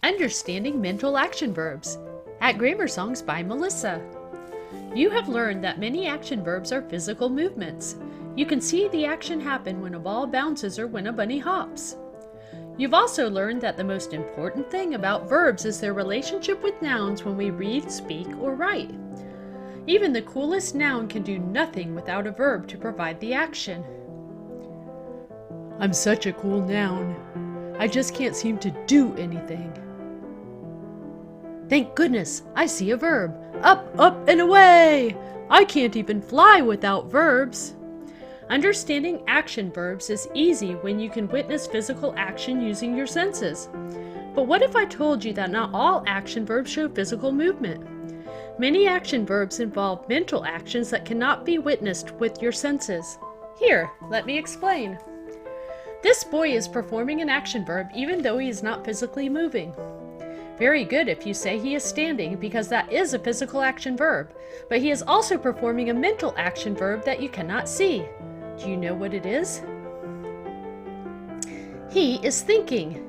Understanding Mental Action Verbs at GrammarSongs by Melissa. You have learned that many action verbs are physical movements. You can see the action happen when a ball bounces or when a bunny hops. You've also learned that the most important thing about verbs is their relationship with nouns when we read, speak, or write. Even the coolest noun can do nothing without a verb to provide the action. I'm such a cool noun. I just can't seem to do anything. Thank goodness, I see a verb. Up, up, and away! I can't even fly without verbs. Understanding action verbs is easy when you can witness physical action using your senses. But what if I told you that not all action verbs show physical movement? Many action verbs involve mental actions that cannot be witnessed with your senses. Here, let me explain. This boy is performing an action verb even though he is not physically moving. Very good if you say he is standing, because that is a physical action verb, but he is also performing a mental action verb that you cannot see. Do you know what it is? He is thinking.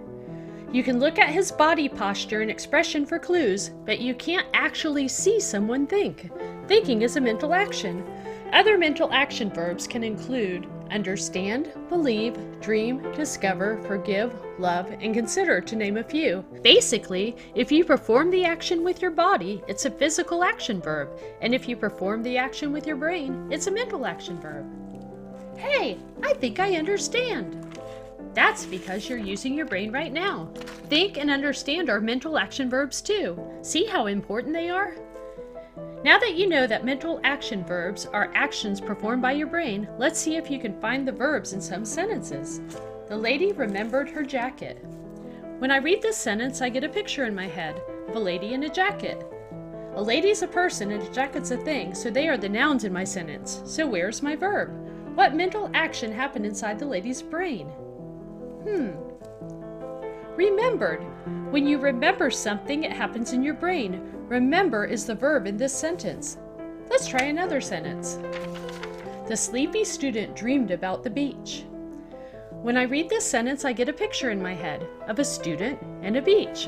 You can look at his body posture and expression for clues, but you can't actually see someone think. Thinking is a mental action. Other mental action verbs can include understand, believe, dream, discover, forgive, love, and consider, to name a few. Basically, if you perform the action with your body, it's a physical action verb, and if you perform the action with your brain, it's a mental action verb. Hey, I think I understand. That's because you're using your brain right now. Think and understand are mental action verbs too. See how important they are? Now that you know that mental action verbs are actions performed by your brain, let's see if you can find the verbs in some sentences. The lady remembered her jacket. When I read this sentence, I get a picture in my head of a lady in a jacket. A lady is a person and a jacket's a thing, so they are the nouns in my sentence. So where's my verb? What mental action happened inside the lady's brain? Remembered. When you remember something, it happens in your brain. Remember is the verb in this sentence. Let's try another sentence. The sleepy student dreamed about the beach. When I read this sentence, I get a picture in my head of a student and a beach.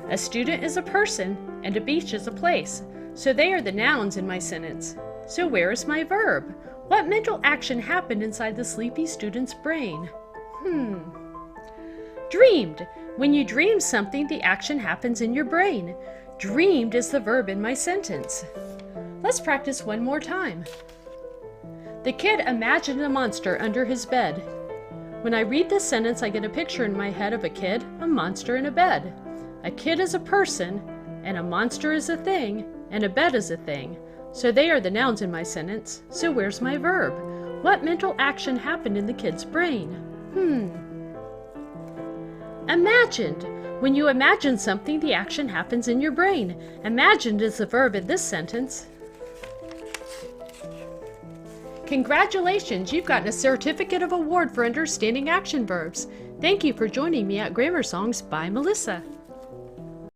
A student is a person and a beach is a place, so they are the nouns in my sentence. So where is my verb? What mental action happened inside the sleepy student's brain? Dreamed. When you dream something, the action happens in your brain. Dreamed is the verb in my sentence. Let's practice one more time. The kid imagined a monster under his bed. When I read this sentence, I get a picture in my head of a kid, a monster, and a bed. A kid is a person, and a monster is a thing, and a bed is a thing. So they are the nouns in my sentence. So where's my verb? What mental action happened in the kid's brain? Imagined. When you imagine something, the action happens in your brain. Imagined is the verb in this sentence. Congratulations, you've gotten a certificate of award for understanding action verbs. Thank you for joining me at GrammarSongs by Melissa.